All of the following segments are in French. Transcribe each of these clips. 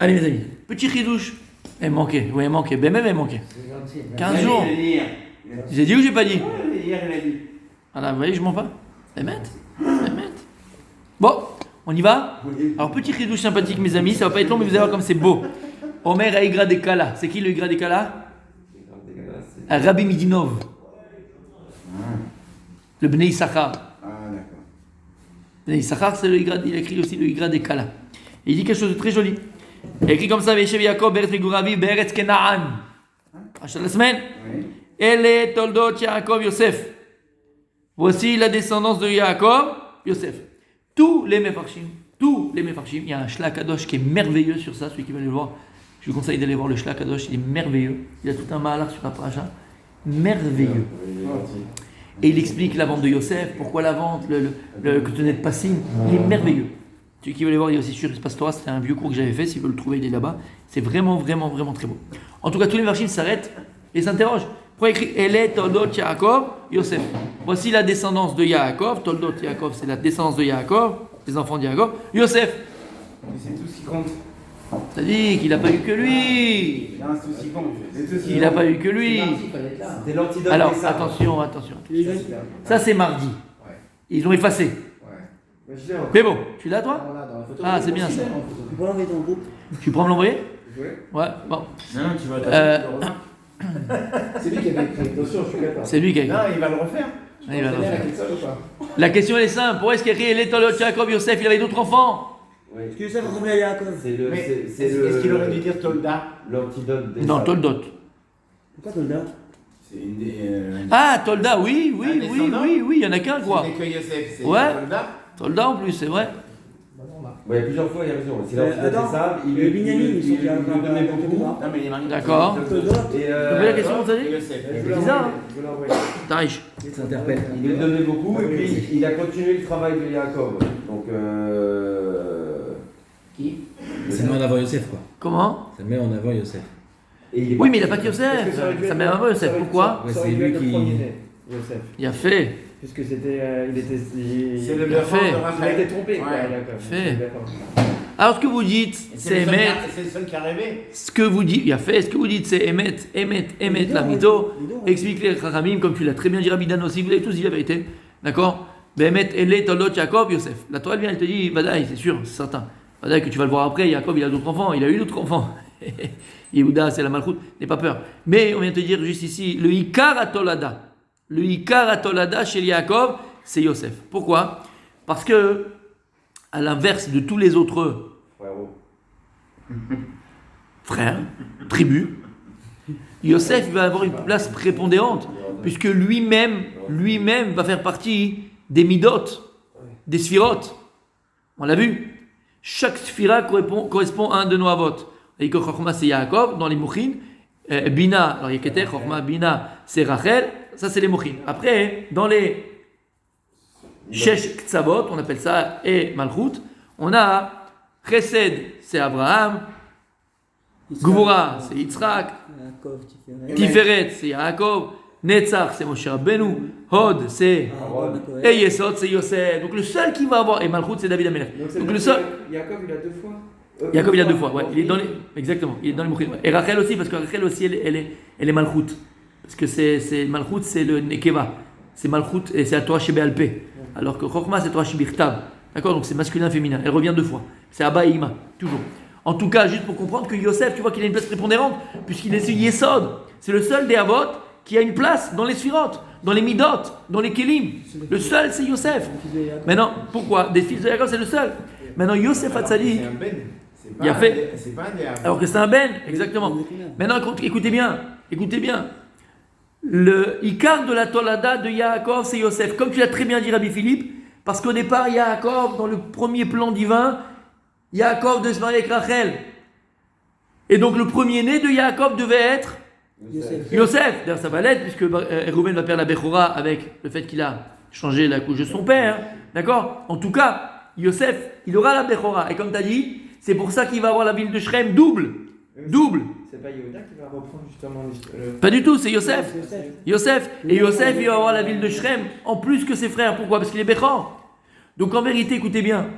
Allez mes amis, petit chidouche. Elle manquait, oui elle manquait, ben même elle manquait. 15 jours. J'ai dit ou j'ai pas dit? Hier il a dit. Voilà, vous voyez, je mens pas. Emet. Bon, on y va? Alors petit chidouche sympathique mes amis, ça va pas être long mais vous allez voir comme c'est beau. Omer Aïgra de Kala. C'est qui le Igra de Kala? Rabbi Midinov. Le Bnei Issachar. Ah d'accord. Bnei Issachar, c'est le Igra, il a écrit aussi le Igra de Kala. Et il dit quelque chose de très joli. Il a écrit comme ça, Veshev Yaakov, Beretz Meguravi, Beretz Kenaan. Achat de la semaine. Elle Toldot Yaakov Yosef. Voici la descendance de Yaakov, Yosef. Tous les Mefarshim, il y a un Shlach Kadosh qui est merveilleux sur ça, celui qui va le voir. Je vous conseille d'aller voir le Shlach Kadosh, il est merveilleux. Il a tout un mahalach sur la paracha. Merveilleux. Et il explique la vente de Yosef, pourquoi la vente, que tu n'es pas signe. Il est merveilleux. Celui qui veut aller voir, il y a aussi sur Espace Torah, c'était un vieux cours que j'avais fait, s'il veut le trouver, il est là-bas. C'est vraiment, vraiment, vraiment très beau. En tout cas, tous les Mefarshim s'arrêtent et s'interrogent. Pourquoi écrit Ele Toldot Yaakov Yosef? Voici la descendance de Yaakov. Toldot Yaakov, c'est la descendance de Yaakov, les enfants de Yaakov. Yosef. C'est tout ce qui compte. C'est-à-dire qu'il n'a pas eu que lui. Non, c'est tout ce qui compte. Il n'a pas eu que lui. C'était l'antidote. Alors, attention. Ça, c'est mardi. Ils l'ont effacé. Mais bon, tu l'as toi? Ah, c'est bien ça. Tu peux l'envoyer dans le groupe? Tu prends me l'envoyer? Ouais, bon. Non, tu vas C'est lui qui avait écrit. Attention, je suis d'accord. C'est lui qui a écrit. Non, il va le refaire. Il va le refaire. La question elle est simple. Pourquoi est-ce qu'il y a écrit El Toldot Yaakov Yosef? Il avait d'autres enfants. Est-ce que ça ressemblait à Yaakov? Est-ce qu'il aurait dû dire Tolda? L'antidote des Non, sables. Toldot. Pourquoi Tolda? C'est une des. Ah, Tolda, oui, il y en a qu'un quoi. C'est que Yosef, c'est Ouais. Tolda. Tolda en plus, c'est vrai. Ouais, il y a plusieurs fois, il y a raison. C'est l'antidote attends, des sables. le Binyamin, ils sont qui a lui donnait beaucoup. Non, mais il est marié. D'accord. Tolda? Et la question, vous savez? Yosef. C'est bizarre, hein? Je vais l'envoyer. Tarish. Il s'interpelle. il lui donnait beaucoup et puis il a continué le travail de Yaakov. Donc, Qui? Ça met en avant Yosef, quoi. Comment? Ça met en avant Yosef. et il est Oui, mais il n'a pas parti. que Yosef. Ça met un peu Yosef. Pourquoi? Ouais, Ça c'est aurait dû lui être le qui- premier-né, Yosef. Il a fait. Puisque c'était. Il était. C'est le Il a enfant fait. de Il a Raphaël. été trompé, quoi, Ouais. Yaakov. Fait. D'accord. Alors ce que vous dites, c'est Emet. C'est le seul qui a rêvé. Ce que vous dites, il a fait. Ce que vous dites, c'est Emet, la mytho. Explique les Chachamim, comme tu l'as très bien dit, Rabbi Dan aussi. Vous avez tous dit la vérité. D'accord? Behemet, Ele, Toldot, Yaakov, Yosef. La Torah elle vient, elle te dit, Vadaï, c'est sûr, c'est certain. Vadaï que tu vas le voir après. Yaakov, il a d'autres enfants. Il a eu d'autres enfants. Yehuda, c'est la malchoute. N'aie pas peur. Mais on vient te dire juste ici, le Ikar Atolada. Le Ikar Atolada chez Yaakov, c'est Yosef. Pourquoi? Parce que, à l'inverse de tous les autres frères, tribus, Yosef il va avoir une place prépondérante, puisque lui-même va faire partie des midot, des sphirotes. On l'a vu. Chaque sphira correspond à un de nos avot. Et que Chochma c'est Yaakov dans les Mouchin, Bina, alors Yeketer, Chochma, Bina c'est Rachel, ça c'est les Mouchin. Après, dans les Shesh Ktsavot, on appelle ça, et Malchut, on a Chesed, c'est Abraham, Gvura, c'est Yitzhak, Yaakov, Tiferet, c'est Yaakov, Netzach, c'est Moshe Rabbeinu, Hod, c'est et Yesod, c'est Yosef. Donc le seul qui va avoir, et Malchut, c'est David Amelech. Donc le seul, Yaakov, il a deux fois. Jacob il a deux fois, ouais, il est dans les, exactement, il est dans les Mouchin. Et Rachel aussi, parce que Rachel aussi, elle est Malchut. Parce que c'est Malchut, c'est le Nekeva. C'est Malchut et c'est la Torah chez Béalpé. Alors que Chochma, c'est Torah chez Birtav. D'accord? Donc c'est masculin, féminin. Elle revient deux fois. C'est Abba et Ima, toujours. En tout cas, juste pour comprendre que Yosef, tu vois qu'il a une place prépondérante, puisqu'il est ce Yesod. C'est le seul des Avot qui a une place dans les Sphirot, dans les Midot, dans les Kelim. Le seul, c'est Yosef. Maintenant, pourquoi? Des fils de Yaakov, c'est le seul. Maintenant, Yosef Hatzadi, C'est un Ben. C'est pas il a un fait. dé- C'est pas un des Alors que c'est un Ben, exactement. Maintenant, écoutez bien. Le Ikar de la Tolada de Yaakov, c'est Yosef. Comme tu l'as très bien dit, Rabbi Philippe, parce qu'au départ, Yaakov, dans le premier plan divin, Yaakov devait se marier avec Rachel. Et donc, le premier-né de Yaakov devait être Yosef. D'ailleurs, ça va l'être, puisque Reuven va perdre la Bechora avec le fait qu'il a changé la couche de son père. D'accord? En tout cas, Yosef, il aura la Bechora. Et comme tu as dit, c'est pour ça qu'il va avoir la ville de Shrem double. C'est pas Yehuda qui va reprendre justement Pas du tout, c'est Yosef. Yosef. Et Yosef, il va avoir la ville de Shrem en plus que ses frères. Pourquoi? Parce qu'il est Bechor. Donc en vérité, écoutez bien.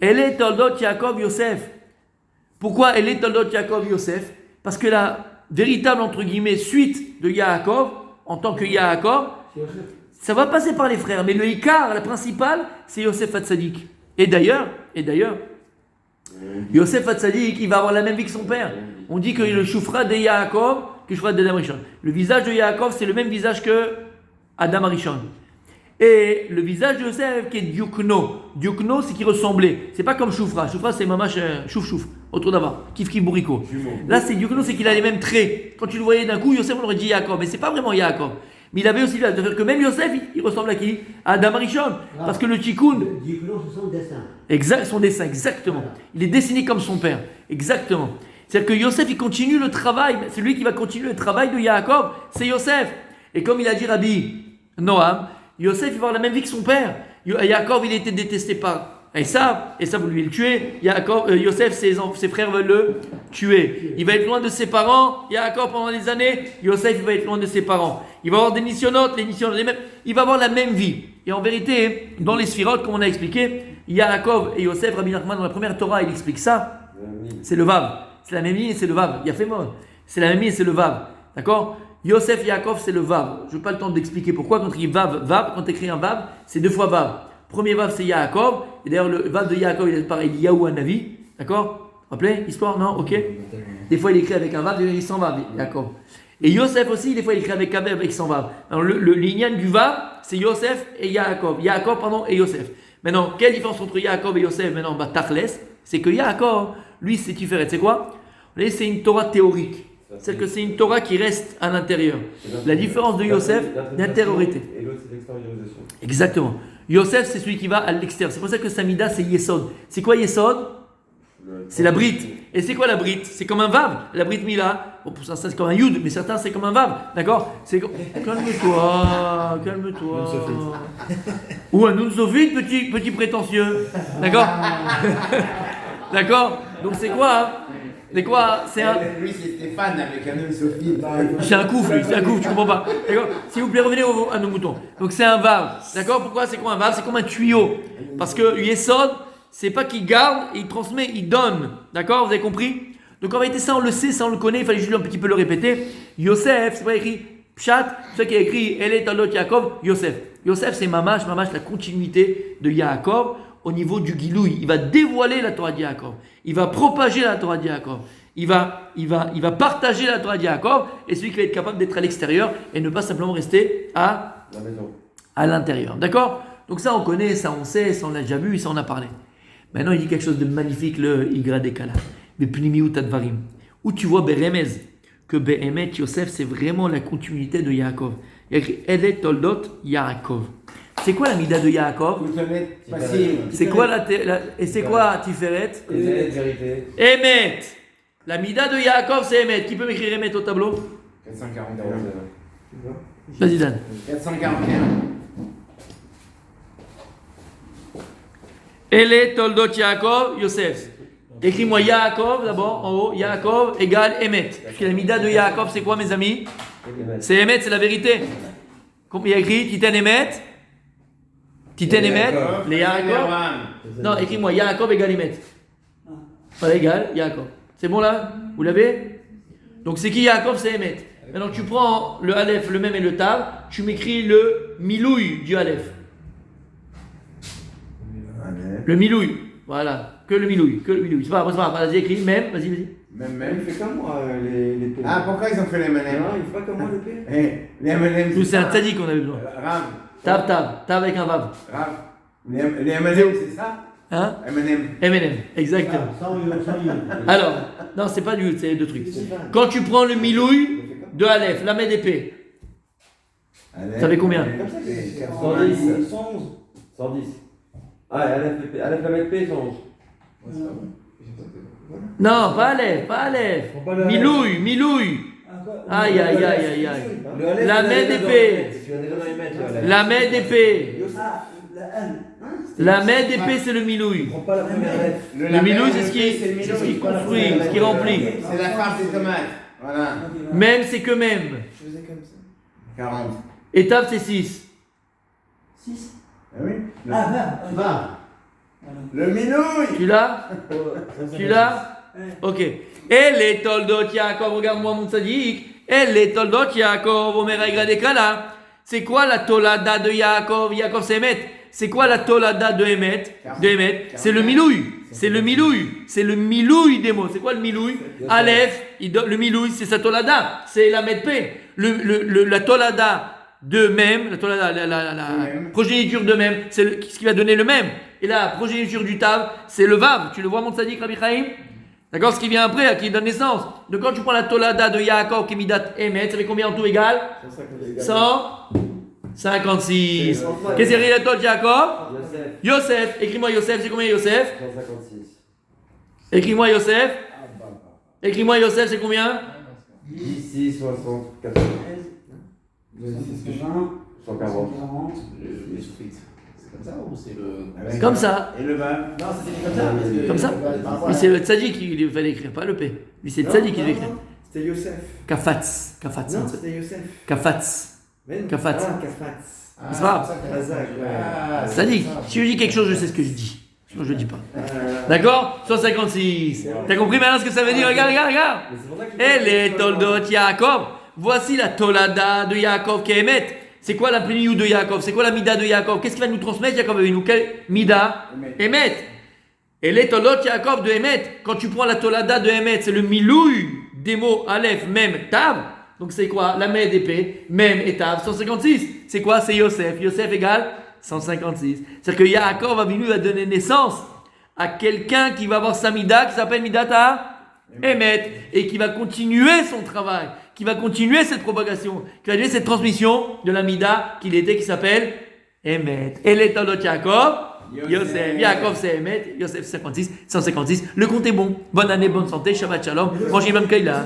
Elle est Toldot Yaakov Yosef. Pourquoi elle est Toldot Yaakov Yosef? Parce que la véritable, entre guillemets, suite de Yaakov, en tant que Yaakov, ça va passer par les frères, mais le Ikar, la principale, c'est Yosef Hatzadik. Et d'ailleurs, Yosef Hatzadik, il va avoir la même vie que son père. On dit que le Shufra de Yaakov, que le Shufra d'Adam Rishon. Le visage de Yaakov, c'est le même visage que Adam Rishon. Et le visage de Yosef qui est Diukno. Diukno, c'est qui ressemblait. C'est pas comme Shufra. Shufra, c'est mamash chouf, autour d'avant. Kif bourrico. Là, c'est Diukno, c'est qu'il a les mêmes traits. Quand tu le voyais d'un coup, Yosef, on aurait dit Yaakov. Mais c'est pas vraiment Yaakov. Mais il avait aussi là, de faire que même Yosef, il ressemble à qui? À Adam Rishon. Parce que le Tikkun. Diplôme, c'est son dessin. Exact, son dessin, exactement. Il est dessiné comme son père. Exactement. C'est-à-dire que Yosef, il continue le travail. C'est lui qui va continuer le travail de Yaakov. C'est Yosef. Et comme il a dit Rabbi Noam, Yosef, il va avoir la même vie que son père. Yaakov, il a été détesté par Esav. Esav voulait le tuer. Yosef, ses frères veulent le tuer. Il va être loin de ses parents. Yaakov, pendant des années, Yosef, il va être loin de ses parents. Il va avoir des nisyonotes, les mêmes. Il va avoir la même vie. Et en vérité, dans les sphirotes, comme on a expliqué, Yaakov et Yosef, Rabbi Nachman, dans la première Torah, il explique ça. C'est le Vav. C'est la même ligne et c'est le Vav. Il y a fait mort. C'est la même ligne et c'est le Vav. D'accord? Yosef Yaakov, c'est le Vav. Je n'ai pas le temps d'expliquer pourquoi. Quand tu écris Vav, quand tu écris un Vav, c'est 2 fois Vav. Premier Vav, c'est Yaakov. Et d'ailleurs, le Vav de Yaakov, il est pareil, Yahou Navi. D'accord? Rappelez? Histoire? Non? Ok? Des fois, il écrit avec un Vav, des fois, il sans Vav, Yaakov. Et Yosef aussi, des fois, il écrit avec un Vav, avec sans Vav. Alors, le lignan du Vav, c'est Yosef et Yaakov. Yaakov, et Yosef. Maintenant, quelle différence entre Yaakov et Yosef? Maintenant, Tachles, c'est que Yaakov, lui, c'est Tiferet. C'est quoi? Vous voyez, c'est une Torah théorique. C'est que c'est une Torah qui reste à l'intérieur. La différence de Yosef, l'intériorité. Et l'autre, c'est l'extériorisation. Exactement. Yosef, c'est celui qui va à l'extérieur. C'est pour ça que Samida, c'est Yesod. C'est quoi Yesod? C'est la brite. Et c'est quoi la brite? C'est comme un vav. La brite Mila, bon, pour certains, c'est comme un yud, mais certains, c'est comme un vav. D'accord? C'est comme... Calme-toi, calme-toi. Ou un Nunzovit, petit prétentieux. D'accord? D'accord? Donc c'est quoi hein? C'est quoi? C'est un... Lui, c'est Stéphane avec un Sophie. C'est un couf, lui, c'est un couf, tu comprends pas. D'accord? S'il vous plaît, revenez à nos moutons. Donc c'est un vav. D'accord? Pourquoi c'est quoi un vav? C'est comme un tuyau. Parce que Yesod, c'est pas qu'il garde, il transmet, il donne. D'accord? Vous avez compris? Donc en réalité, ça on le sait, ça on le connaît, il fallait juste un petit peu le répéter. Yosef, c'est pas écrit Pshat, c'est ça qui est écrit Elle est Talot Yaakov, Yosef. Yosef, c'est mamash, la continuité de Yaakov au niveau du Gilouï. Il va dévoiler la Torah de Yaakov. Il va propager la Torah de Yaakov. Il va partager la Torah de Yaakov, et celui qui va être capable d'être à l'extérieur et ne pas simplement rester à La maison. À l'intérieur. D'accord? Donc ça on connaît, ça on sait, ça on l'a déjà vu, ça on a parlé. Maintenant il dit quelque chose de magnifique, le Igra Dekala. Bepnimiut Advarim. Où tu vois Beremez, que Behemet Yosef c'est vraiment la continuité de Yaakov. Il y a écrit Elet Toldot Yaakov. C'est quoi la mida de Yaakov? C'est quoi et c'est quoi Tiferet? Vérité. Emet. La mida de Yaakov c'est Emet. Qui peut m'écrire Emet au tableau? 441. Vas-y Dan. 441. Ele Toldot Yaakov Yosef. Écris-moi Yaakov d'abord en haut. Yaakov égale Emet. Parce que la mida de Yaakov c'est quoi mes amis? C'est Emet, c'est la vérité. Comme il y a écrit Titen Emet. Titen Emet. Les Yaakov. Non, écris-moi Yaakov égale Emet. Voilà, égale Yaakov. C'est bon là? Vous l'avez? Donc c'est qui Yaakov? C'est Emet. Maintenant tu prends le Aleph, le même et le Tav. Tu m'écris le Milouï du Aleph. Le Milouï. Voilà. Que le Milouï. C'est pas grave, vas-y, écris, même, vas-y. Même. Il fait comme moi, les P. Ah, pourquoi ils ont fait les M&M? Non, il fait pas comme moi, le P. Les M&M. Nous, c'est un tzaddik qu'on avait besoin. Rav. Tav avec un vav. Rav. Les M&M, c'est ça? Hein? M&M. M&M, exactement. Sans you. Alors, non, c'est pas du, c'est deux trucs. Quand tu prends le Milouï de Aleph, la main d'épée, ça fait combien? 110. 111. 110. Ah, Aleph la mec P, 111. Non, pas Aleph. Milouï. Aïe. La main d'épée. Tu viens déjà dans les mètres, là. La main d'épée. Ah, la N. La main d'épée, c'est le Milouï. Prends pas la première lettre. Le Milouï, c'est ce qui construit, ce qui remplit. C'est la farce des tomates. Voilà. Même, c'est que même. Je faisais comme ça. 40. Étape, c'est 6. 6. Ah oui? Ah, 20. Le minouille. Tu l'as? Ok. Et les toldot Yaakov, regarde-moi mon tzaddik. Et les toldot Yaakov, Omer Aigra de Kala. C'est quoi la tolada de Yaakov? Yaakov c'est Emet. C'est quoi la tolada de Emet? C'est le milouï. C'est le milouï. C'est le milouï des mots. C'est quoi le milouï? Aleph. Le milouï, c'est sa tolada. C'est la metpé. La tolada de même, la tolada, la progéniture de même, c'est ce qui va donner le même. Et la progéniture du tav, c'est le vav. Tu le vois mon tzaddik Rabbi Chaim? D'accord, ce qui vient après, qui donne naissance. Donc quand tu prends la tolada de Yaakov, qui est midat Emet, ça fait combien en tout égal? 156. Qu'est-ce qu'il y a de Yaakov? Yosef. Écris-moi Yosef, c'est combien Yosef? 156. Écris-moi Yosef. Écris-moi Yosef, c'est combien? 10, 60, 80. 140. Le split. C'est comme ça ou c'est le. C'est comme ça. Et le vin? Non, c'est comme ça. Parce que- Comme ça. Mais c'est le tzaddik qui lui fallait écrire, pas le P. Lui, c'est le tzaddik qui devait écrire. C'était Yosef. Kafatz. Non, c'était Yosef. Kafatz. Ben, Kafatz. Ah, Kafatz. C'est pas Razak, ouais. Tzaddik. Si je dis quelque chose, je sais ce que je dis. Sinon, je le dis pas. D'accord? 156. T'as compris maintenant ce que ça veut dire? Regarde. Mais c'est pour ça que Et les toldot Yaakov. Voici la tolada de Yaakov qui est Emet. C'est quoi la pléniou de Yaakov? C'est quoi la mida de Yaakov? Qu'est-ce qu'il va nous transmettre Yaakov avec nous? Quelle mida? Emet. Et les toldot Yaakov de Emet. Quand tu prends la tolada de Emet, c'est le milouï des mots Aleph, Mem, Tav. Donc c'est quoi? La Med épée, Mem et Tav, 156. C'est quoi? C'est Yosef. Yosef égale 156. C'est-à-dire que Yaakov va donner naissance à quelqu'un qui va avoir sa mida, qui s'appelle Midata Emet, et qui va continuer son travail, qui va continuer cette propagation, qui va donner cette transmission de la mida qu'il était, qui s'appelle Emet. Et les Toldot Yaakov, Yosef. Yaakov c'est Emet, Yosef 156. Le compte est bon. Bonne année, bonne santé, Shabbat Shalom. Mangez même Kaila.